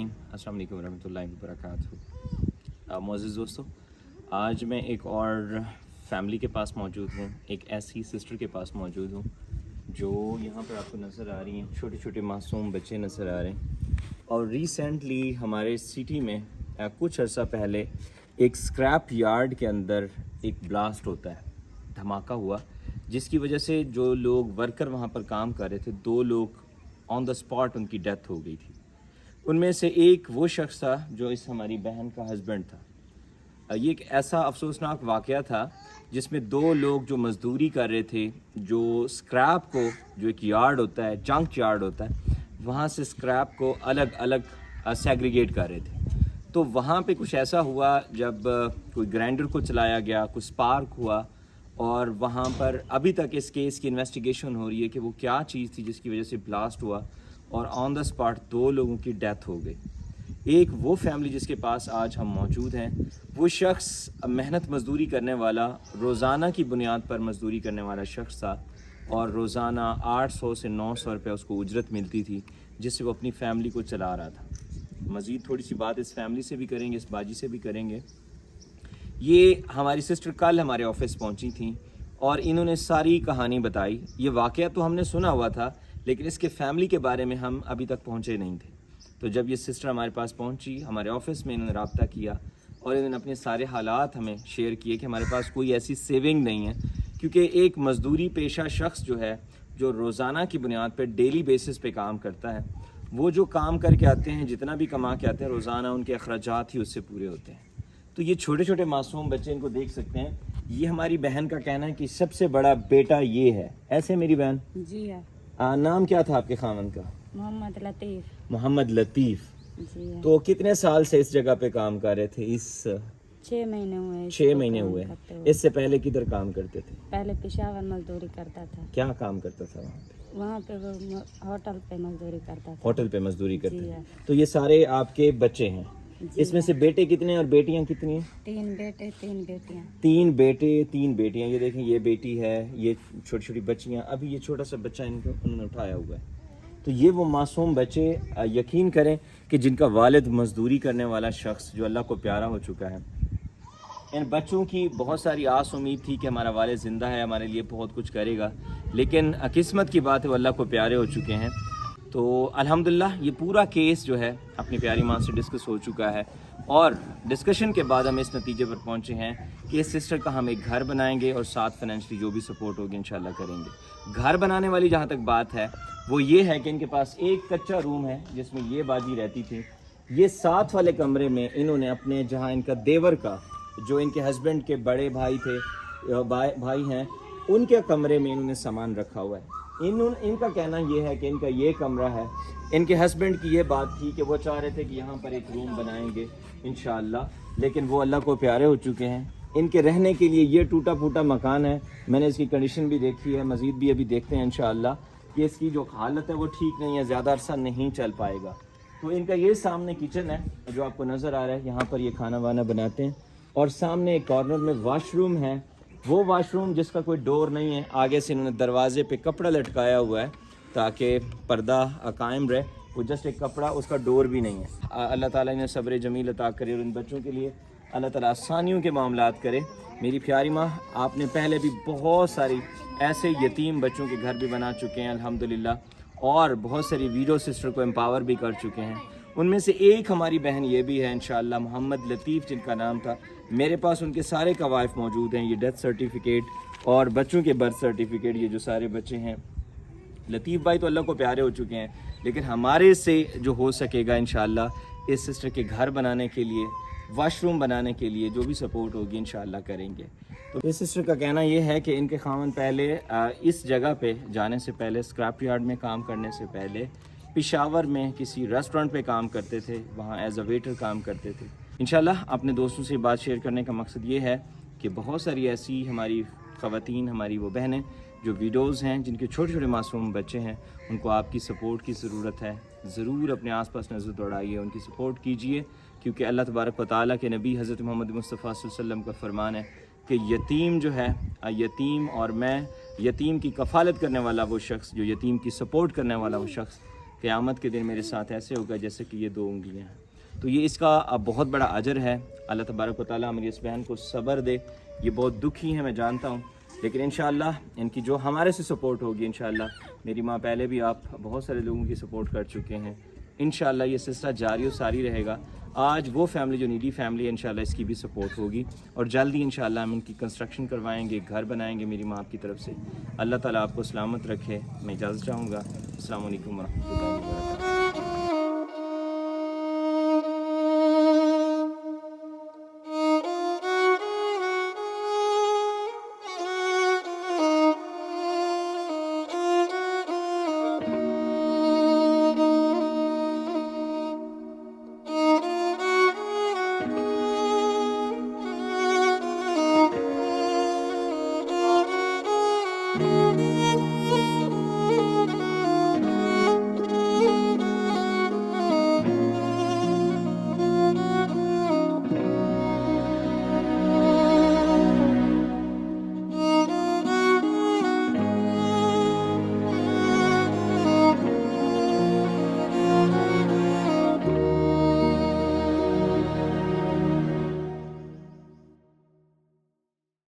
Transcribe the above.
अजमईन, अस्सलाम वालेकुम वरहमतुल्लाहि वबरकातुहू। मुअज़्ज़िज़ दोस्तों, आज मैं एक और फैमिली के पास मौजूद हूँ, एक ऐसी सिस्टर के पास मौजूद हूँ जो यहाँ पर आपको नज़र आ रही हैं। छोटे छोटे मासूम बच्चे नज़र आ रहे हैं। और रिसेंटली हमारे सिटी में कुछ अर्सा पहले एक स्क्रैप यार्ड के अंदर एक ब्लास्ट होता है, धमाका हुआ, जिसकी वजह से जो लोग वर्कर वहाँ पर काम कर रहे थे, 2 लोग ऑन द स्पॉट उनकी डेथ हो गई थी। उनमें से एक वो शख्स था जो इस हमारी बहन का हस्बैंड था। ये एक ऐसा अफसोसनाक वाक़या था जिसमें 2 लोग जो मज़दूरी कर रहे थे, जो स्क्रैप को, जो एक यार्ड होता है, जंक यार्ड होता है, वहाँ से स्क्रैप को अलग अलग सेग्रीगेट कर रहे थे। तो वहाँ पे कुछ ऐसा हुआ, जब कोई ग्राइंडर को चलाया गया, कुछ स्पार्क हुआ, और वहाँ पर अभी तक इस केस की इन्वेस्टिगेशन हो रही है कि वो क्या चीज़ थी जिसकी वजह से ब्लास्ट हुआ और ऑन द स्पॉट 2 लोगों की डेथ हो गई। एक वो फैमिली जिसके पास आज हम मौजूद हैं, वो शख्स मेहनत मजदूरी करने वाला, रोज़ाना की बुनियाद पर मजदूरी करने वाला शख्स था, और रोज़ाना 800 से 900 रुपये उसको उजरत मिलती थी, जिससे वो अपनी फ़ैमिली को चला रहा था। मज़ीद थोड़ी सी बात इस फैमिली से भी करेंगे, इस बाजी से भी करेंगे। ये हमारी सिस्टर कल हमारे ऑफिस पहुंची थी और इन्होंने सारी कहानी बताई। ये वाक़या तो हमने सुना हुआ था, लेकिन इसके फैमिली के बारे में हम अभी तक पहुंचे नहीं थे। तो जब ये सिस्टर हमारे पास पहुंची, हमारे ऑफिस में इन्होंने रब्ता किया और इन्होंने अपने सारे हालात हमें शेयर किए कि हमारे पास कोई ऐसी सेविंग नहीं है, क्योंकि एक मज़दूरी पेशा शख्स जो है, जो रोज़ाना की बुनियाद पर डेली बेसिस पे काम करता है, वो जो काम करके आते हैं, जितना भी कमा के आते हैं, रोज़ाना उनके अखराजात ही उससे पूरे होते हैं। तो ये छोटे छोटे मासूम बच्चे, इनको देख सकते हैं। ये हमारी बहन का कहना है कि सबसे बड़ा बेटा ये है। ऐसे मेरी बहन जी है। नाम क्या था आपके खामन का? मोहम्मद लतीफ़। मोहम्मद लतीफ़। जी है। तो कितने साल से इस जगह पे काम कर रहे थे? 6 महीने हुए। 6 महीने हुए। इससे पहले किधर काम करते थे? पहले पेशावर मजदूरी करता था। क्या काम करता था वहाँ पे? वहाँ पे वो होटल पे मजदूरी करता था। होटल पे मजदूरी करते जी थे। है। तो ये सारे आपके बच्चे हैं? जी इसमें है। से बेटे कितने और बेटियां कितनी हैं? 3 बेटे 3 बेटियाँ। 3 बेटे 3 बेटियां। ये देखें, ये बेटी है, ये छोटी छोटी बच्चियां। अभी ये छोटा सा बच्चा इनको उन्होंने उठाया हुआ है। तो ये वो मासूम बच्चे, यकीन करें कि जिनका वालिद मजदूरी करने वाला शख्स जो अल्लाह को प्यारा हो चुका है। इन बच्चों की बहुत सारी आस उम्मीद थी कि हमारा वालिद ज़िंदा है, हमारे लिए बहुत कुछ करेगा, लेकिन किस्मत की बात है वो अल्लाह को प्यारे हो चुके हैं। तो अल्हम्दुलिल्लाह ये पूरा केस जो है अपनी प्यारी माँ से डिस्कस हो चुका है, और डिस्कशन के बाद हम इस नतीजे पर पहुँचे हैं कि इस सिस्टर का हम एक घर बनाएंगे और साथ फाइनेंशियली जो भी सपोर्ट होगी इंशाल्लाह करेंगे। घर बनाने वाली जहाँ तक बात है वो ये है कि इनके पास एक कच्चा रूम है जिसमें ये बाजी रहती थी। ये साथ वाले कमरे में इन्होंने अपने, जहाँ इनका देवर का, जो इनके हस्बैंड के बड़े भाई थे, भाई हैं, उनके कमरे में इन्होंने सामान रखा हुआ है। इनका कहना ये है कि इनका ये कमरा है। इनके हस्बैंड की ये बात थी कि वो चाह रहे थे कि यहाँ पर एक रूम बनाएंगे इंशाअल्लाह, लेकिन वो अल्लाह को प्यारे हो चुके हैं। इनके रहने के लिए ये टूटा फूटा मकान है। मैंने इसकी कंडीशन भी देखी है, मज़ीद भी अभी देखते हैं इंशाअल्लाह कि इसकी जो हालत है वो ठीक नहीं है, ज़्यादा अरसा नहीं चल पाएगा। तो इनका ये सामने किचन है जो आपको नज़र आ रहा है, यहाँ पर ये खाना वाना बनाते हैं, और सामने एक कॉर्नर में वॉशरूम है। वो वॉशरूम जिसका कोई डोर नहीं है, आगे से इन्होंने दरवाजे पे कपड़ा लटकाया हुआ है ताकि पर्दा कायम रहे। वो जस्ट एक कपड़ा, उसका डोर भी नहीं है। अल्लाह ताला इन्हें सब्र जमील अता करे और इन बच्चों के लिए अल्लाह ताला आसानियों के मामलात करे। मेरी प्यारी माँ, आपने पहले भी बहुत सारी ऐसे यतीम बच्चों के घर भी बना चुके हैं अल्हम्दुलिल्लाह, और बहुत सारी वीडियो सिस्टर को एम्पावर भी कर चुके हैं। उनमें से एक हमारी बहन ये भी है इंशाअल्लाह, मोहम्मद लतीफ़ जिनका नाम था। मेरे पास उनके सारे कवाइफ मौजूद हैं, ये डेथ सर्टिफिकेट और बच्चों के बर्थ सर्टिफिकेट, ये जो सारे बच्चे हैं। लतीफ़ भाई तो अल्लाह को प्यारे हो चुके हैं, लेकिन हमारे से जो हो सकेगा इंशाअल्लाह इस सिस्टर के घर बनाने के लिए, वाशरूम बनाने के लिए जो भी सपोर्ट होगी इंशाअल्लाह करेंगे। तो इस सिस्टर का कहना ये है कि इनके खामन पहले इस जगह पे जाने से पहले, स्क्रैप यार्ड में काम करने से पहले, पेशावर में किसी रेस्टोरेंट पे काम करते थे, वहाँ एज अ वेटर काम करते थे। इंशाल्लाह अपने दोस्तों से बात शेयर करने का मकसद ये है कि बहुत सारी ऐसी हमारी ख़वातीन, हमारी वो बहनें जो वीडियोज़ हैं, जिनके छोटे छोटे मासूम बच्चे हैं, उनको आपकी सपोर्ट की ज़रूरत है। ज़रूर अपने आसपास नज़र दौड़ाइए, उनकी सपोर्ट कीजिए, क्योंकि अल्लाह तबारक व तआला के नबी हज़रत मोहम्मद मुस्तफ़ा सल्लल्लाहु अलैहि वसल्लम का फ़रमान है कि यतीम जो है, यतीम और मैं, यतीम की कफ़ालत करने वाला वो शख्स, जो यतीम की सपोर्ट करने वाला वो शख्स, قیامت کے دن میرے ساتھ ایسے ہوگا جیسے کہ یہ 2 انگلیاں ہیں. تو یہ اس کا بہت بڑا اجر ہے. اللہ تبارک و تعالیٰ میری اس بہن کو صبر دے. یہ بہت دکھی ہیں میں جانتا ہوں, لیکن انشاءاللہ ان کی جو ہمارے سے سپورٹ ہوگی, انشاءاللہ میری ماں پہلے بھی آپ بہت سارے لوگوں کی سپورٹ کر چکے ہیں, انشاءاللہ یہ سلسلہ جاری و ساری رہے گا. آج وہ فیملی جو نیڈی فیملی ہے, انشاءاللہ اس کی بھی سپورٹ ہوگی, اور جلدی انشاءاللہ ہم ان کی کنسٹرکشن کروائیں گے, گھر بنائیں گے میری ماں کی طرف سے. اللہ تعالیٰ آپ کو سلامت رکھے. میں اجازت چاہوں گا. السلام علیکم ورحمۃ اللہ وبرکاتہ.